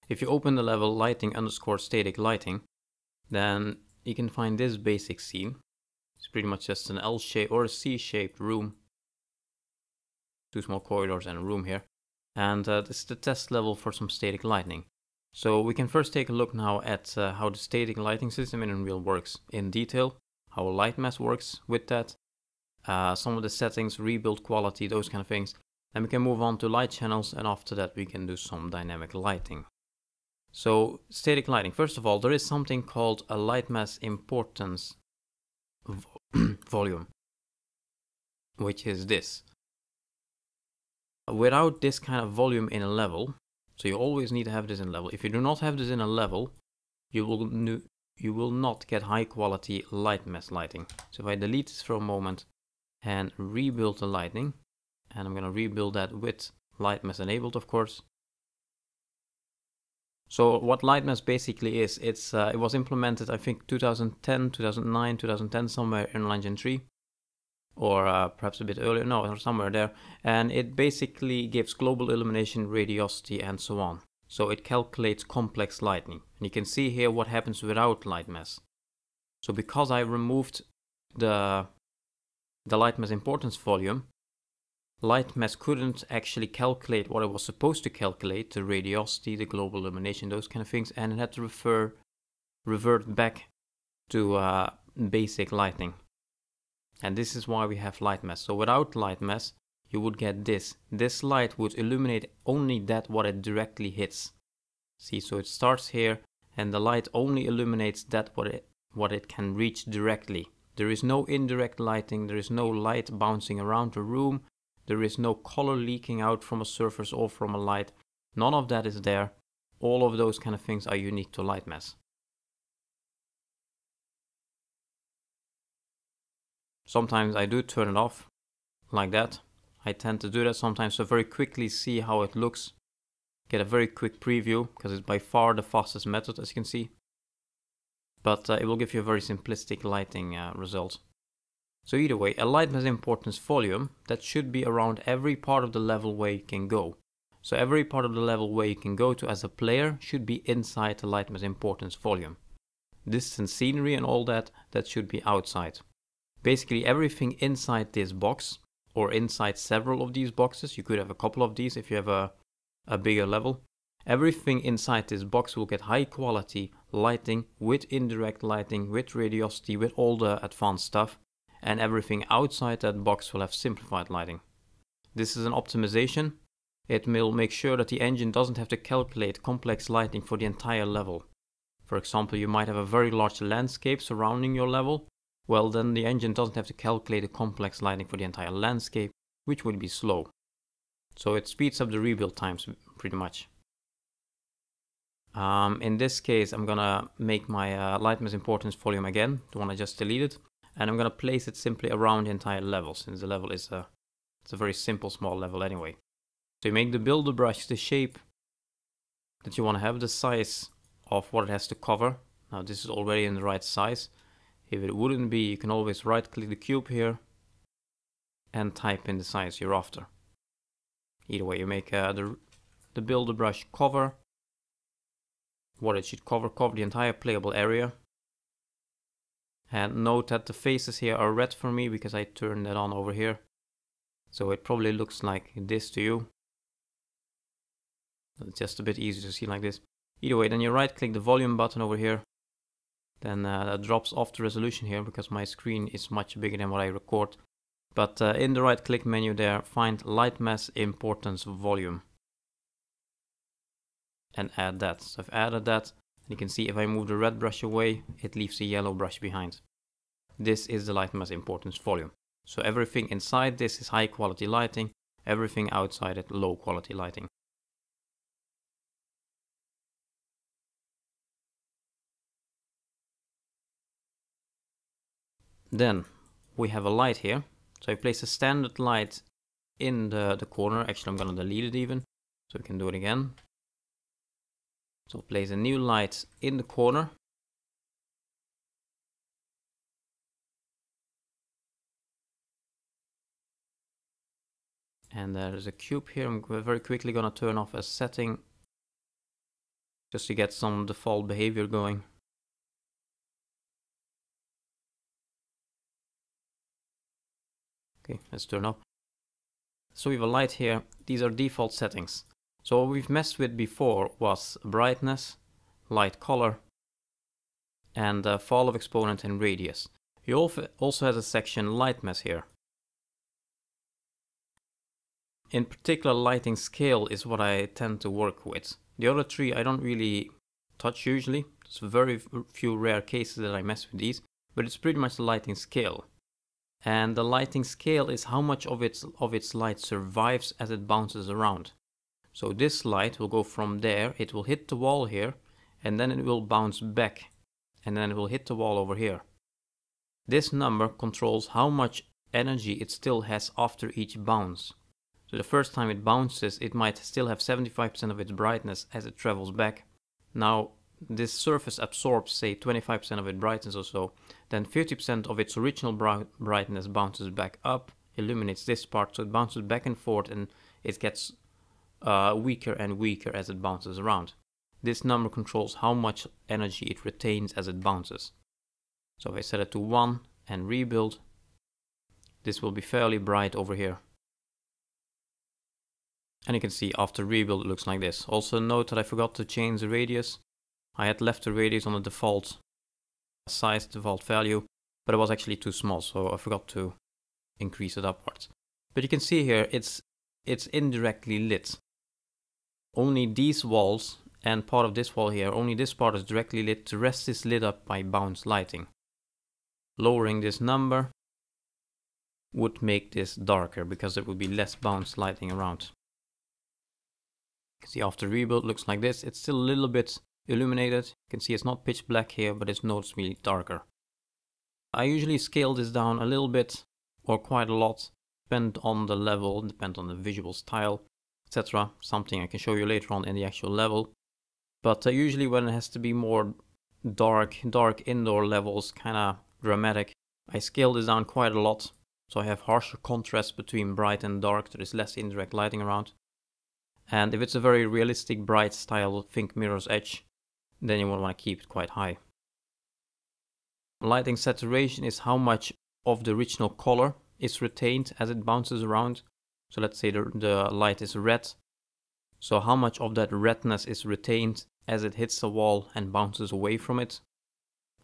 If you open the level lighting underscore static lighting, then you can find this basic scene. It's pretty much just an L shape or a C-shaped room. 2 small corridors and a room here. And this is the test level for some static lighting. So we can first take a look now at how the static lighting system in Unreal works in detail, how Lightmesh works with that, some of the settings, rebuild quality, those kind of things. Then we can move on to light channels, and after that we can do some dynamic lighting. So static lighting, first of all, there is something called a Lightmesh importance volume, which is this. Without this kind of volume in a level, so you always need to have this in a level. If you do not have this in a level, you will not get high quality Lightmesh lighting. So if I delete this for a moment and rebuild the lighting, and I'm going to rebuild that with Lightmesh enabled, of course. So what Lightmesh basically is, it was implemented, I think 2010, 2009, 2010, somewhere in Unreal Engine 3. Or perhaps a bit earlier, no, or somewhere there. And it basically gives global illumination, radiosity, and so on. So it calculates complex lighting. And you can see here what happens without Lightmesh. So because I removed the Lightmesh importance volume, Lightmesh couldn't actually calculate what it was supposed to calculate, the radiosity, the global illumination, those kind of things, and it had to revert back to basic lighting. And this is why we have Lightmesh. So without Lightmesh, you would get this. This light would illuminate only that what it directly hits. See, so it starts here, and the light only illuminates that what it can reach directly. There is no indirect lighting, there is no light bouncing around the room, there is no color leaking out from a surface or from a light. None of that is there. All of those kind of things are unique to Lightmesh. Sometimes I do turn it off like that. I tend to do that sometimes to very quickly see how it looks. Get a very quick preview, because it's by far the fastest method, as you can see. But it will give you a very simplistic lighting result. So either way, a Lightmesh importance volume, that should be around every part of the level where you can go. So every part of the level where you can go to as a player should be inside the Lightmesh importance volume. Distance, scenery and all that, that should be outside. Basically everything inside this box, or inside several of these boxes, you could have a couple of these if you have a bigger level. Everything inside this box will get high quality lighting with indirect lighting, with radiosity, with all the advanced stuff. And everything outside that box will have simplified lighting. This is an optimization. It will make sure that the engine doesn't have to calculate complex lighting for the entire level. For example, you might have a very large landscape surrounding your level. Well, then the engine doesn't have to calculate a complex lighting for the entire landscape, which would be slow. So it speeds up the rebuild times pretty much. In this case, I'm gonna make my Lightmesh importance volume again, the one I just deleted, and I'm gonna place it simply around the entire level, since the level is it's a very simple small level anyway. So you make the builder brush the shape that you want to have, the size of what it has to cover. Now this is already in the right size. If it wouldn't be, you can always right click the cube here and type in the size you're after. Either way, you make the builder brush cover what it should cover the entire playable area. And note that the faces here are red for me because I turned that on over here. So it probably looks like this to you. It's just a bit easier to see like this. Either way, then you right click the volume button over here. Then that drops off the resolution here because my screen is much bigger than what I record. But in the right click menu there, find Lightmesh importance volume. And add that. So I've added that. And you can see if I move the red brush away, it leaves the yellow brush behind. This is the Lightmesh importance volume. So everything inside this is high quality lighting, everything outside it low quality lighting. Then we have a light here. So I place a standard light in the corner. Actually, I'm going to delete it even, so we can do it again. So place a new light in the corner. And there's a cube here. I'm very quickly going to turn off a setting just to get some default behavior going. Okay, let's turn up. So we have a light here. These are default settings. So what we've messed with before was brightness, light color, and fall of exponent and radius. He also has a section lightness here. In particular, lighting scale is what I tend to work with. The other three I don't really touch usually. There's very few rare cases that I mess with these, but it's pretty much the lighting scale. And the lighting scale is how much of its light survives as it bounces around. So this light will go from there, it will hit the wall here, and then it will bounce back, and then it will hit the wall over here. This number controls how much energy it still has after each bounce. So the first time it bounces, it might still have 75% of its brightness as it travels back. Now this surface absorbs, say, 25% of its brightness or so, then 50% of its original brightness bounces back up, illuminates this part, so it bounces back and forth, and it gets weaker and weaker as it bounces around. This number controls how much energy it retains as it bounces. So if I set it to 1 and rebuild, this will be fairly bright over here. And you can see after rebuild it looks like this. Also note that I forgot to change the radius. I had left the radius on the default size, default value, but it was actually too small, so I forgot to increase it upwards. But you can see here it's indirectly lit. Only these walls and part of this wall here, only this part is directly lit, the rest is lit up by bounce lighting. Lowering this number would make this darker because there would be less bounce lighting around. You can see after rebuild looks like this. It's still a little bit illuminated. You can see it's not pitch black here, but it's noticeably darker. I usually scale this down a little bit or quite a lot, depend on the level, depend on the visual style, etc. Something I can show you later on in the actual level. But usually when it has to be more dark indoor levels, kind of dramatic, I scale this down quite a lot. So I have harsher contrast between bright and dark. There is less indirect lighting around. And if it's a very realistic bright style, think Mirror's Edge, then you want to keep it quite high. Lighting saturation is how much of the original color is retained as it bounces around. So let's say the light is red. So how much of that redness is retained as it hits the wall and bounces away from it?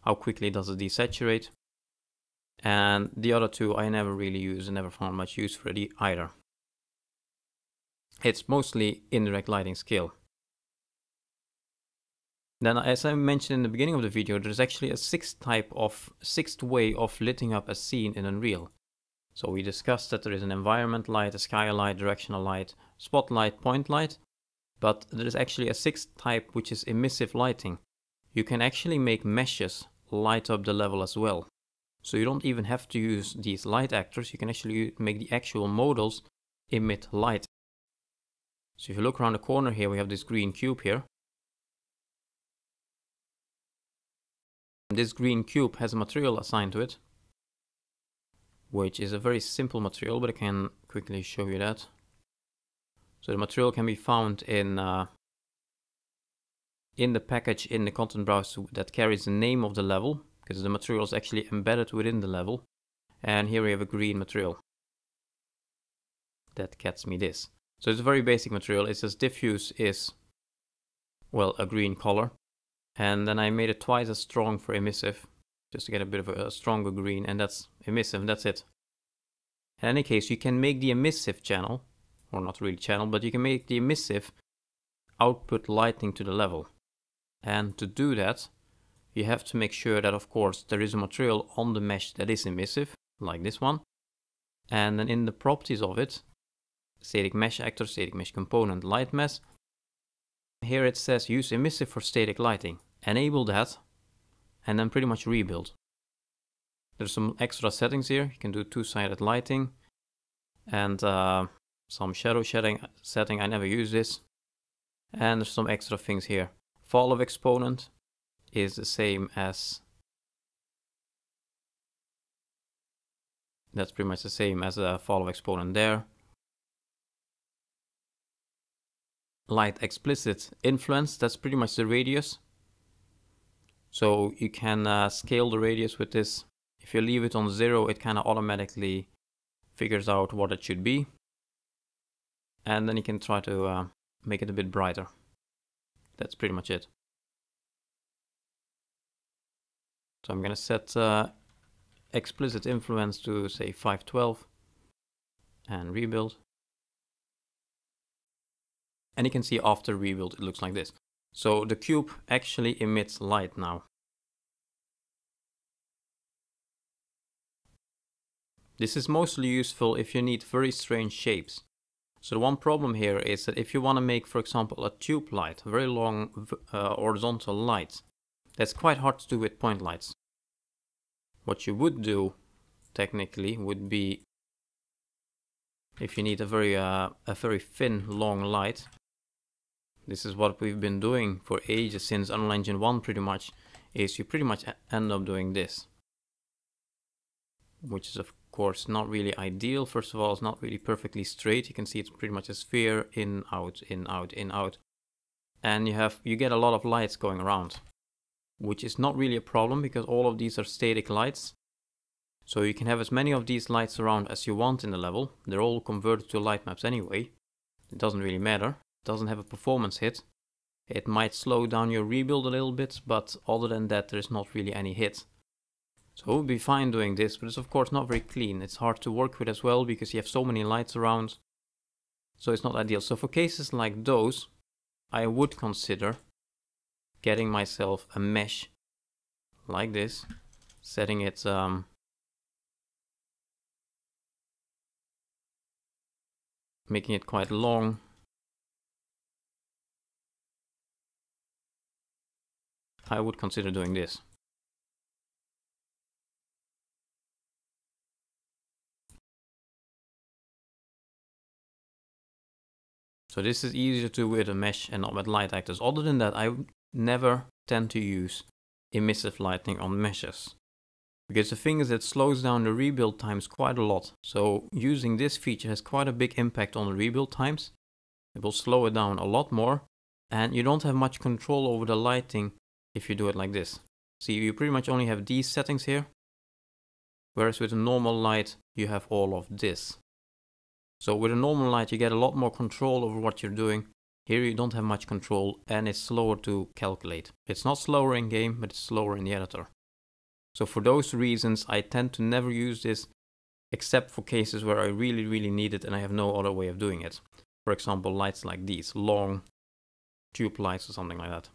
How quickly does it desaturate? And the other two I never really use and never found much use for it either. It's mostly indirect lighting scale. Then, as I mentioned in the beginning of the video, there's actually a sixth way of lighting up a scene in Unreal. So we discussed that there is an environment light, a sky light, directional light, spotlight, point light, but there is actually a sixth type which is emissive lighting. You can actually make meshes light up the level as well. So you don't even have to use these light actors, you can actually make the actual models emit light. So if you look around the corner here, we have this green cube here. This green cube has a material assigned to it, which is a very simple material, but I can quickly show you that. So the material can be found in the package in the content browser that carries the name of the level, because the material is actually embedded within the level. And here we have a green material that gets me this. So it's a very basic material. It says diffuse is, well, a green color. And then I made it twice as strong for emissive, just to get a bit of a stronger green, and that's emissive, that's it. In any case, you can make the emissive channel, or not really channel, but you can make the emissive output lighting to the level. And to do that, you have to make sure that, of course, there is a material on the mesh that is emissive, like this one. And then in the properties of it, static mesh actor, static mesh component, light mesh. Here it says use emissive for static lighting. Enable that and then pretty much rebuild. There's some extra settings here. You can do two-sided lighting and some shadow setting. I never use this. And there's some extra things here. Fall of exponent is the same as, that's pretty much the same as a fall of exponent there. light explicit influence, that's pretty much the radius. So you can scale the radius with this. If you leave it on 0, it kind of automatically figures out what it should be. And then you can try to make it a bit brighter. That's pretty much it. So I'm going to set explicit influence to say 512 and rebuild. And you can see after rebuild it looks like this. So the cube actually emits light now. This is mostly useful if you need very strange shapes. So the one problem here is that if you want to make, for example, a tube light, a very long horizontal light, that's quite hard to do with point lights. What you would do, technically, would be, if you need a very thin, long light, this is what we've been doing for ages since Unreal Engine 1 pretty much, is you pretty much end up doing this. Which is of course not really ideal. First of all, it's not really perfectly straight. You can see it's pretty much a sphere, in, out, in, out, in, out. And you get a lot of lights going around, which is not really a problem because all of these are static lights. So you can have as many of these lights around as you want in the level. They're all converted to light maps anyway. It doesn't really matter. It doesn't have a performance hit. It might slow down your rebuild a little bit, but other than that, there's not really any hit. So it would be fine doing this, but it's of course not very clean. It's hard to work with as well because you have so many lights around. So it's not ideal. So for cases like those, I would consider getting myself a mesh like this, setting it making it quite long. I would consider doing this. So this is easier to do with a mesh and not with light actors. Other than that, I never tend to use emissive lighting on meshes. Because the thing is, it slows down the rebuild times quite a lot. So using this feature has quite a big impact on the rebuild times. It will slow it down a lot more. And you don't have much control over the lighting if you do it like this. See, you pretty much only have these settings here. Whereas with a normal light, you have all of this. So with a normal light, you get a lot more control over what you're doing. Here you don't have much control and it's slower to calculate. It's not slower in game, but it's slower in the editor. So for those reasons, I tend to never use this except for cases where I really need it and I have no other way of doing it. For example, lights like these, long tube lights or something like that.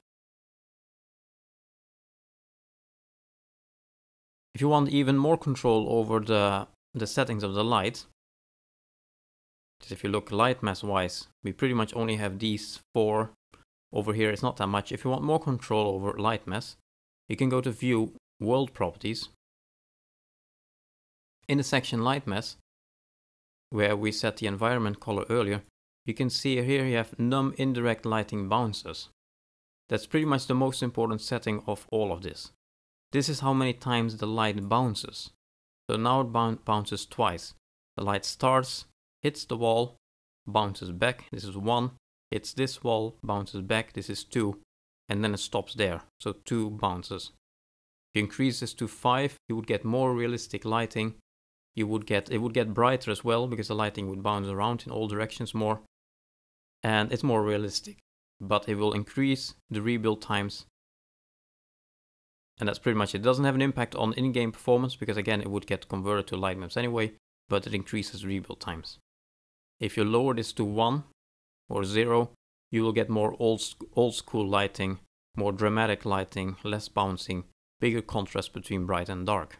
If you want even more control over the settings of the light, if you look light mass wise, we pretty much only have these 4. Over here it's not that much. If you want more control over light mass, you can go to View, World Properties. In the section Light Mass, where we set the environment color earlier, you can see here you have Num Indirect Lighting Bounces. That's pretty much the most important setting of all of this. This is how many times the light bounces. So now it bounces twice. The light starts, hits the wall, bounces back, this is 1, hits this wall, bounces back, this is 2, and then it stops there, so 2 bounces. If you increase this to 5, you would get more realistic lighting. It would get brighter as well, because the lighting would bounce around in all directions more, and it's more realistic. But it will increase the rebuild times, and that's pretty much it. It doesn't have an impact on in-game performance, because again it would get converted to light maps anyway, but it increases rebuild times. If you lower this to 1 or 0, you will get more old school lighting, more dramatic lighting, less bouncing, bigger contrast between bright and dark.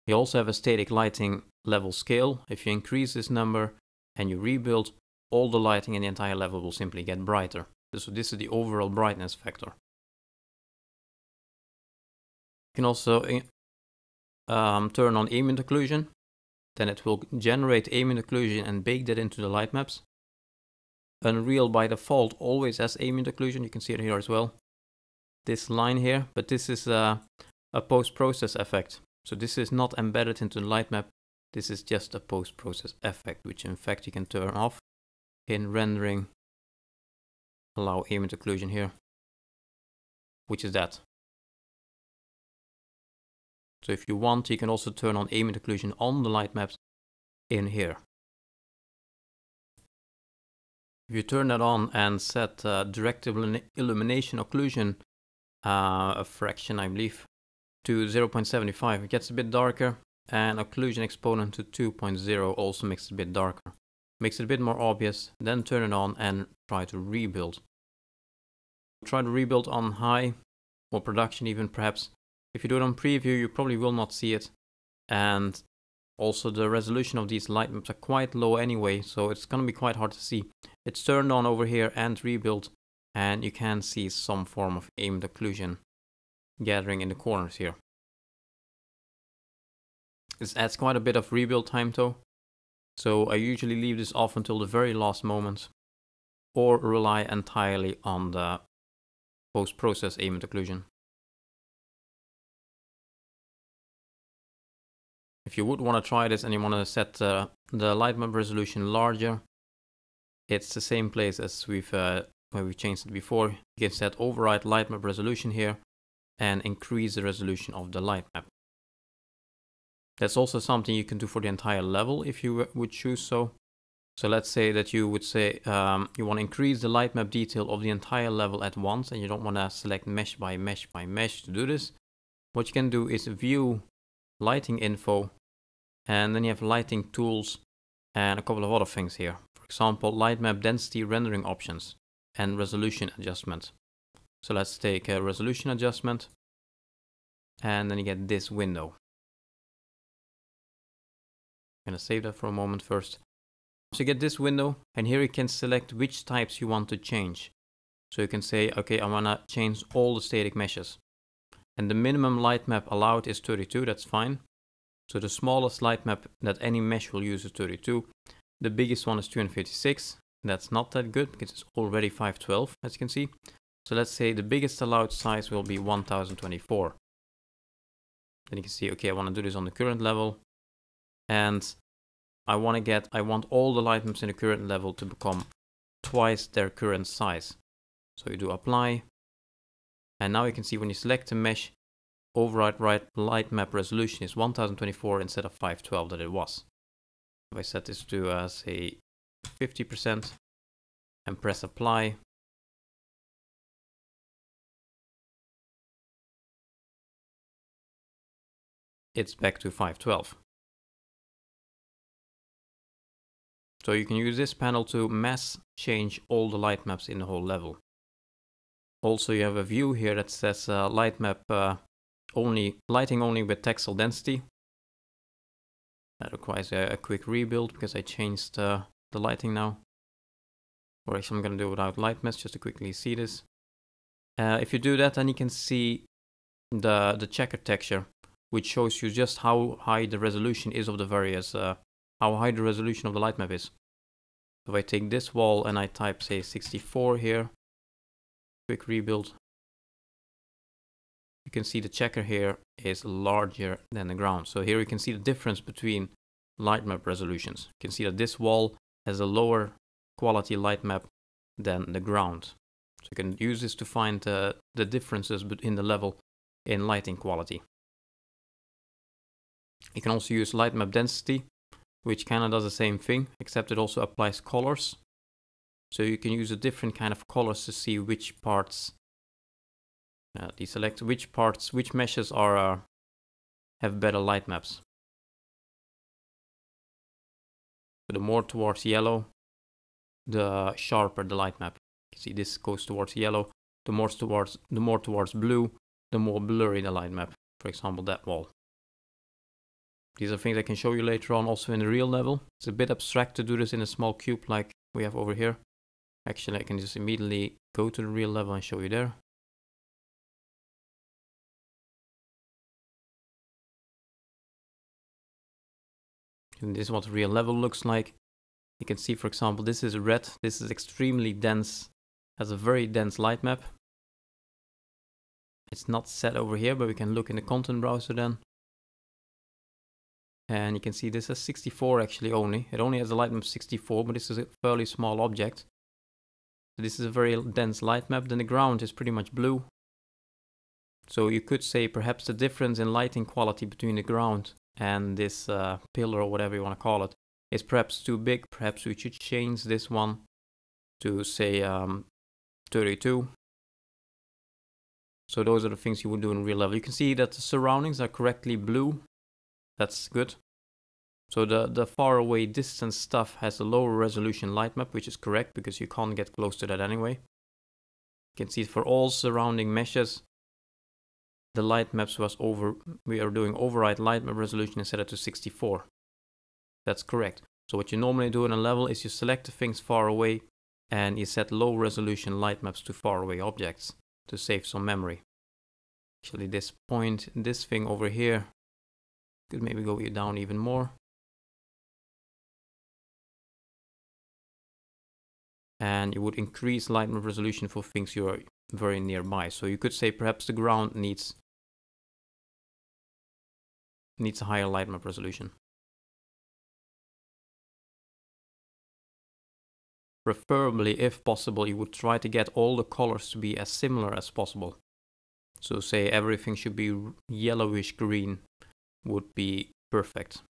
You also have a static lighting level scale. If you increase this number and you rebuild, all the lighting in the entire level will simply get brighter. So this is the overall brightness factor. You can also turn on ambient occlusion. Then it will generate ambient occlusion and bake that into the light maps. Unreal by default always has ambient occlusion. You can see it here as well. This line here, but this is a post-process effect. So this is not embedded into the light map. This is just a post-process effect, which in fact you can turn off in rendering allow ambient occlusion here, which is that. So if you want, you can also turn on ambient occlusion on the light maps in here. If you turn that on and set direct illumination occlusion, a fraction I believe, to 0.75, it gets a bit darker, and occlusion exponent to 2.0 also makes it a bit darker. Makes it a bit more obvious, then turn it on and try to rebuild. Try to rebuild on high, or production even perhaps. If you do it on preview, you probably will not see it, and also the resolution of these light maps are quite low anyway, so it's gonna be quite hard to see. It's turned on over here and rebuild, and you can see some form of ambient occlusion gathering in the corners here. This adds quite a bit of rebuild time though, so I usually leave this off until the very last moment, or rely entirely on the post-process ambient occlusion. If you would want to try this and you want to set the light map resolution larger, it's the same place as where we changed it before. You can set override light map resolution here and increase the resolution of the light map. That's also something you can do for the entire level if you would choose so. So let's say that you would say you want to increase the light map detail of the entire level at once, and you don't want to select mesh by mesh by mesh to do this. What you can do is view lighting info, and then you have lighting tools and a couple of other things here. For example, light map density rendering options and resolution adjustment. So let's take a resolution adjustment, and then you get this window. I'm gonna save that for a moment first. So you get this window, and here you can select which types you want to change. So you can say, okay, I wanna change all the static meshes. And the minimum light map allowed is 32, that's fine. So the smallest light map that any mesh will use is 32. The biggest one is 256. That's not that good because it's already 512, as you can see. So let's say the biggest allowed size will be 1024. Then you can see, okay, I want to do this on the current level. And I want all the light maps in the current level to become twice their current size. So you do apply. And now you can see when you select the mesh, override light map resolution is 1024 instead of 512 that it was. If I set this to say 50% and press apply, it's back to 512. So you can use this panel to mass change all the light maps in the whole level. Also, you have a view here that says light map lighting only with textile density. That requires a quick rebuild because I changed the lighting now. Or actually I'm going to do it without light maps just to quickly see this. If you do that, then you can see the checker texture, which shows you just how high the resolution is of the various, how high the resolution of the light map is. If I take this wall and I type say 64 here, quick rebuild, you can see the checker here is larger than the ground. So here you can see the difference between light map resolutions. You can see that this wall has a lower quality light map than the ground. So you can use this to find the differences in the level in lighting quality. You can also use light map density, which kind of does the same thing, except it also applies colors. So you can use a different kind of colors to see which parts, deselect which meshes have better light maps. So the more towards yellow, the sharper the light map. You see this goes towards yellow. The more towards blue, the more blurry the light map. For example, that wall. These are things I can show you later on also in the real level. It's a bit abstract to do this in a small cube like we have over here. Actually, I can just immediately go to the real level and show you there. And this is what the real level looks like. You can see, for example, this is red. This is extremely dense, has a very dense light map. It's not set over here, but we can look in the content browser then. And you can see this is 64 actually only. It only has a light map 64, but this is a fairly small object. This is a very dense light map. Then the ground is pretty much blue. So you could say perhaps the difference in lighting quality between the ground and this pillar or whatever you want to call it is perhaps too big. Perhaps we should change this one to say 32. So those are the things you would do in real level. You can see that the surroundings are correctly blue. That's good. So the far away distance stuff has a lower resolution light map, which is correct because you can't get close to that anyway. You can see for all surrounding meshes, the light maps we are doing override light map resolution and set it to 64. That's correct. So what you normally do in a level is you select the things far away and you set low resolution light maps to far away objects to save some memory. Actually this thing over here could maybe go down even more. And you would increase light map resolution for things you are very nearby. So you could say perhaps the ground needs a higher light map resolution. Preferably, if possible, you would try to get all the colors to be as similar as possible. So say everything should be yellowish green would be perfect.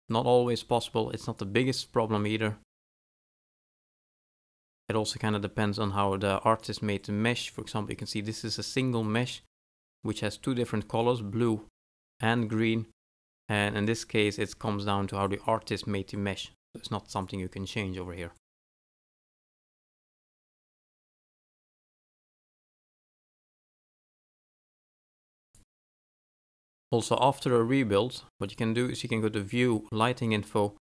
Not always possible. It's not the biggest problem either. It also kind of depends on how the artist made the mesh. For example, you can see this is a single mesh which has two different colors, blue and green. And in this case, it comes down to how the artist made the mesh. So it's not something you can change over here. Also, after a rebuild, what you can do is you can go to View, Lighting Info,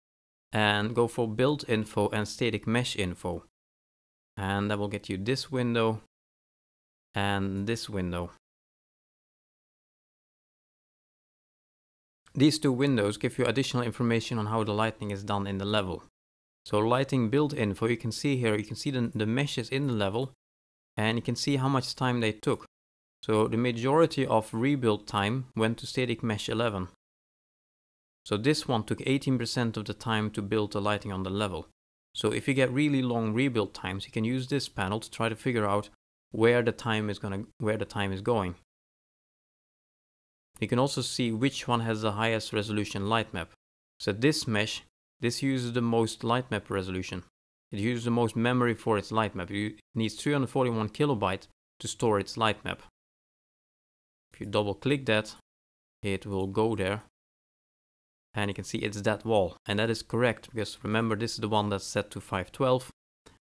and go for Build Info and Static Mesh Info. And that will get you this window and this window. These two windows give you additional information on how the lighting is done in the level. So lighting build info, you can see here, you can see the meshes in the level, and you can see how much time they took. So the majority of rebuild time went to static mesh 11. So this one took 18% of the time to build the lighting on the level. So if you get really long rebuild times, you can use this panel to try to figure out where the time is going. You can also see which one has the highest resolution light map. So this mesh, this uses the most light map resolution. It uses the most memory for its light map. It needs 341 kilobytes to store its light map. If you double click that, it will go there. And you can see it's that wall. And that is correct, because remember, this is the one that's set to 512,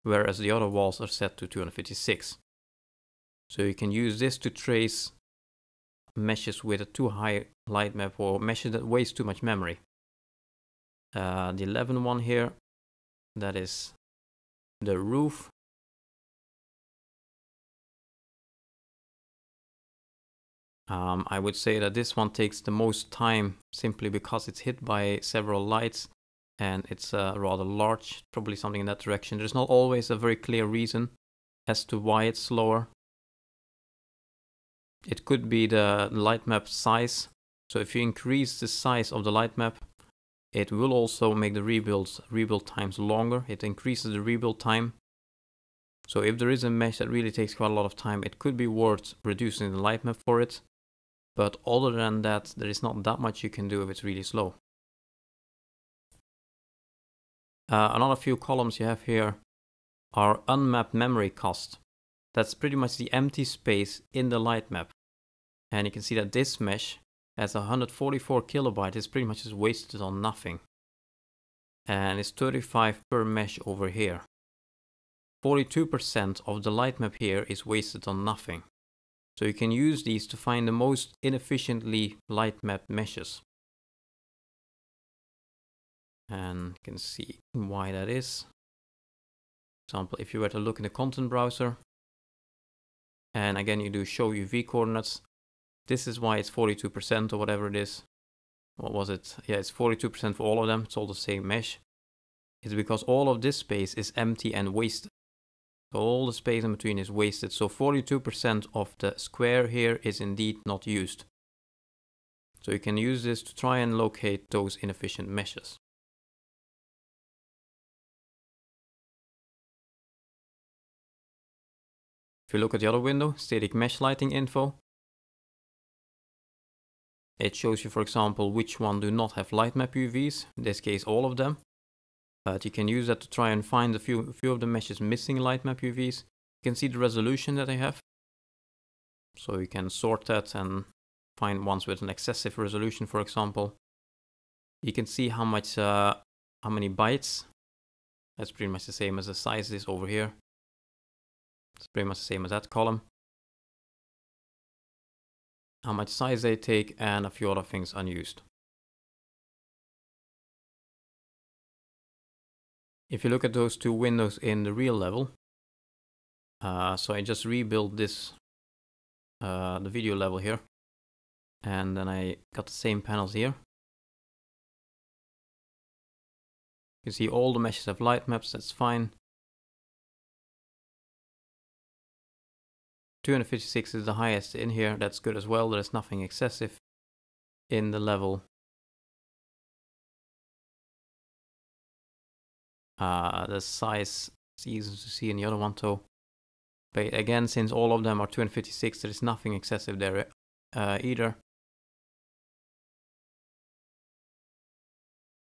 whereas the other walls are set to 256. So you can use this to trace meshes with a too high light map or meshes that waste too much memory. The 11 one here, that is the roof. I would say that this one takes the most time simply because it's hit by several lights and it's rather large, probably something in that direction. There's not always a very clear reason as to why it's slower. It could be the light map size. So if you increase the size of the light map, it will also make the rebuild times longer. It increases the rebuild time. So if there is a mesh that really takes quite a lot of time, it could be worth reducing the light map for it. But other than that, there is not that much you can do if it's really slow. Another few columns you have here are unmapped memory cost. That's pretty much the empty space in the light map. And you can see that this mesh has 144 kilobytes. It's pretty much just wasted on nothing. And it's 35 per mesh over here. 42% of the light map here is wasted on nothing. So you can use these to find the most inefficiently light mapped meshes. And you can see why that is. For example, if you were to look in the content browser, and again you do show UV coordinates, this is why it's 42% or whatever it is. What was it? Yeah, it's 42% for all of them. It's all the same mesh. It's because all of this space is empty and wasted. So all the space in between is wasted. So 42% of the square here is indeed not used. So you can use this to try and locate those inefficient meshes. If you look at the other window, static mesh lighting info, it shows you, for example, which one do not have light map UVs, in this case all of them. But you can use that to try and find a few of the meshes missing light map UVs. You can see the resolution that they have. So you can sort that and find ones with an excessive resolution, for example. You can see how many bytes. That's pretty much the same as the size is over here. It's pretty much the same as that column. How much size they take and a few other things unused. If you look at those two windows in the real level, so I just rebuilt this, the video level here, and then I got the same panels here. You can see all the meshes have light maps, that's fine. 256 is the highest in here, that's good as well, there's nothing excessive in the level. The size is easy to see in the other one too. But again, since all of them are 256, there is nothing excessive there either.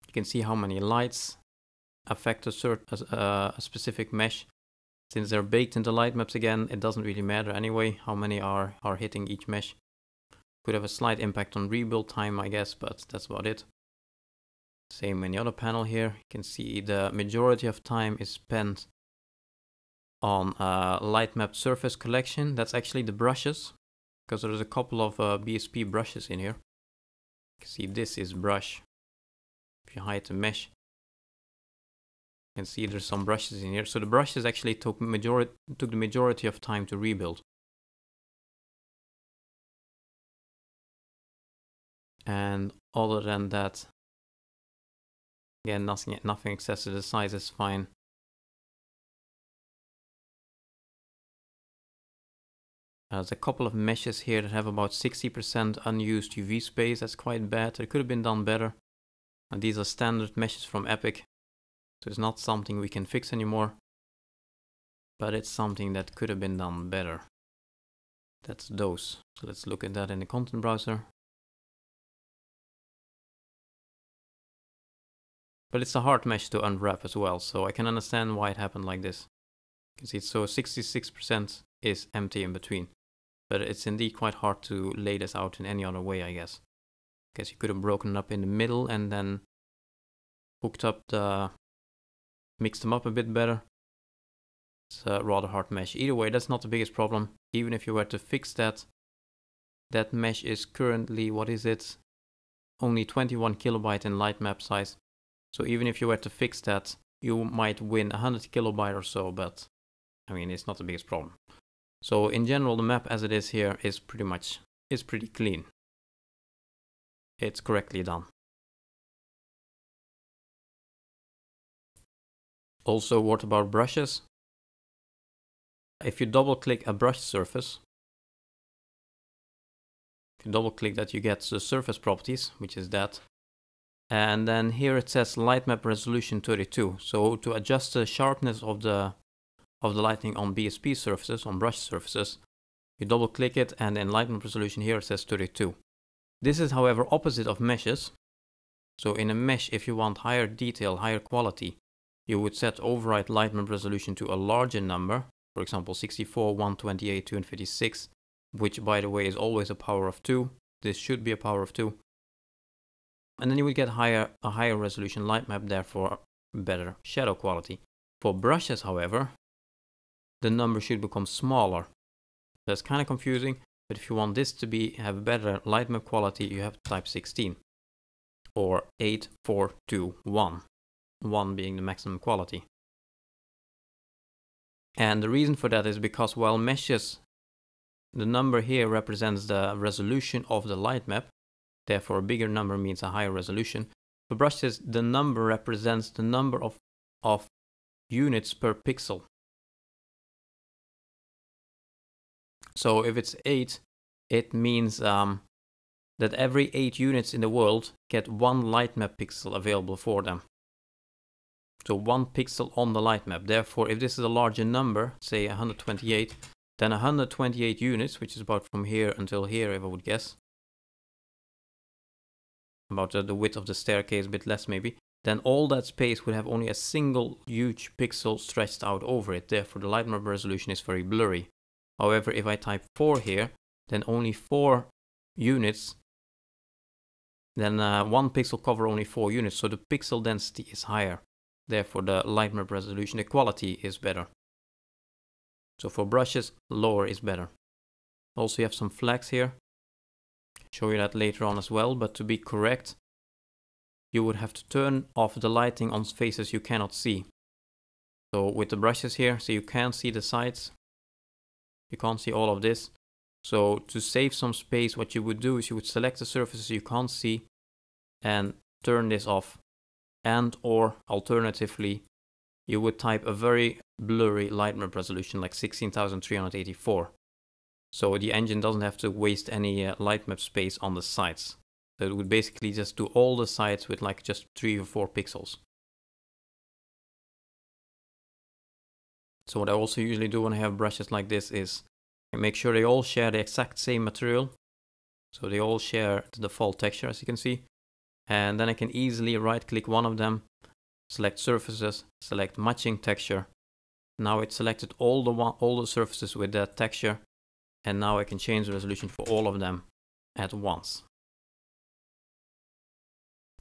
You can see how many lights affect a specific mesh. Since they're baked into light maps again, it doesn't really matter anyway how many are hitting each mesh. Could have a slight impact on rebuild time, I guess, but that's about it. Same in the other panel here. You can see the majority of time is spent on light map surface collection. That's actually the brushes, because there's a couple of BSP brushes in here. You can see this is brush. If you hide the mesh, you can see there's some brushes in here. So the brushes actually took the majority of time to rebuild. And other than that, again, nothing excessive. The size is fine. There's a couple of meshes here that have about 60% unused UV space. That's quite bad. It could have been done better. And these are standard meshes from Epic, so it's not something we can fix anymore. But it's something that could have been done better. That's those. So let's look at that in the content browser. But it's a hard mesh to unwrap as well, so I can understand why it happened like this. You can see so 66% is empty in between. But it's indeed quite hard to lay this out in any other way, I guess. Guess you could have broken it up in the middle and then mixed them up a bit better. It's a rather hard mesh. Either way, that's not the biggest problem. Even if you were to fix that, that mesh is currently, what is it? Only 21 kilobyte in light map size. So even if you were to fix that, you might win 100 kilobyte or so, but I mean, it's not the biggest problem. So in general, the map as it is here is pretty clean. It's correctly done. Also, what about brushes? If you double click a brush surface, if you double click that, you get the surface properties, which is that. And then here it says light map resolution 32. So to adjust the sharpness of the lighting on BSP surfaces, on brush surfaces, you double click it, and in light map resolution here it says 32. This is, however, opposite of meshes. So in a mesh, if you want higher detail, higher quality, you would set override light map resolution to a larger number, for example 64, 128, 256, which by the way is always a power of 2. This should be a power of 2. And then you would get a higher resolution light map, therefore better shadow quality. For brushes, however, the number should become smaller. That's kind of confusing, but if you want this to have better light map quality, you have to type 16 or 8421, 1 being the maximum quality. And the reason for that is because while meshes, the number here represents the resolution of the light map, therefore a bigger number means a higher resolution. For brushes, the number represents the number of units per pixel. So if it's 8, it means that every 8 units in the world get 1 light map pixel available for them. So 1 pixel on the light map. Therefore, if this is a larger number, say 128, then 128 units, which is about from here until here, if I would guess. About the width of the staircase, a bit less maybe. Then all that space would have only a single huge pixel stretched out over it. Therefore, the light map resolution is very blurry. However, if I type 4 here, then only 4 units. Then 1 pixel cover only 4 units. So the pixel density is higher. Therefore, the light map resolution, the quality is better. So for brushes, lower is better. Also, you have some flags here. Show you that later on as well. But to be correct, you would have to turn off the lighting on faces you cannot see. So with the brushes here, so you can't see the sides. You can't see all of this. So to save some space, what you would do is you would select the surfaces you can't see and turn this off. And or alternatively, you would type a very blurry light map resolution like 16,384. So the engine doesn't have to waste any light map space on the sides. So it would basically just do all the sides with like just 3 or 4 pixels. So what I also usually do when I have brushes like this is I make sure they all share the exact same material. So they all share the default texture, as you can see. And then I can easily right click one of them, select surfaces, select matching texture. Now it selected all the surfaces with that texture. And now I can change the resolution for all of them at once.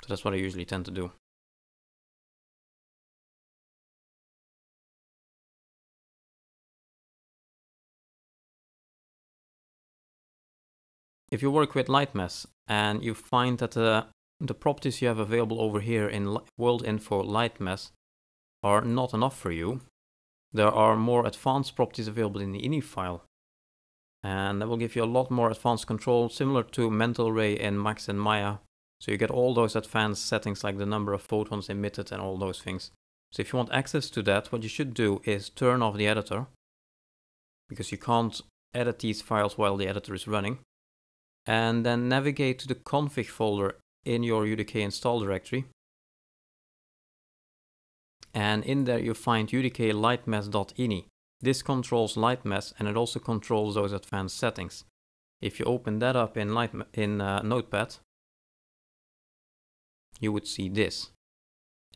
So that's what I usually tend to do. If you work with Lightmesh and you find that the properties you have available over here in World Info Lightmesh are not enough for you, there are more advanced properties available in the INI file. And that will give you a lot more advanced control, similar to Mental Ray in Max and Maya. So you get all those advanced settings like the number of photons emitted and all those things. So if you want access to that, what you should do is turn off the editor, because you can't edit these files while the editor is running. And then navigate to the config folder in your UDK install directory. And in there you find UDK lightmesh.ini. This controls Lightmesh and it also controls those advanced settings. If you open that up in Notepad, you would see this.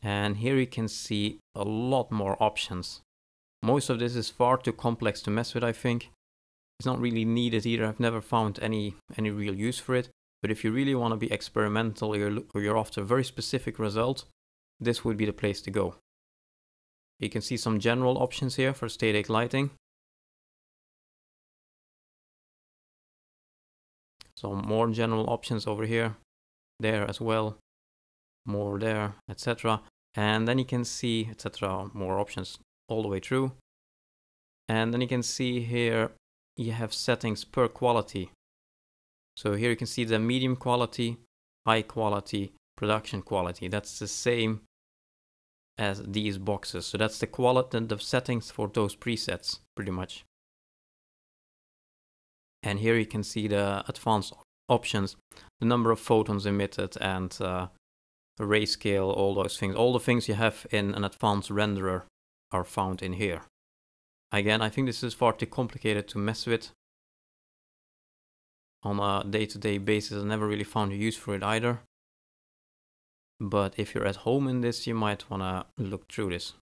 And here you can see a lot more options. Most of this is far too complex to mess with, I think. It's not really needed either. I've never found any real use for it. But if you really want to be experimental or you're after a very specific result, this would be the place to go. You can see some general options here for static lighting. So more general options over here, there as well, more there, etc. And then you can see, etc., more options all the way through. And then you can see here, you have settings per quality. So here you can see the medium quality, high quality, production quality. That's the same as these boxes. So that's the quality and the settings for those presets, pretty much. And here you can see the advanced options, the number of photons emitted and array scale, all those things. All the things you have in an advanced renderer are found in here. Again, I think this is far too complicated to mess with on a day-to-day basis. I never really found a use for it either. But if you're at home in this, you might want to look through this.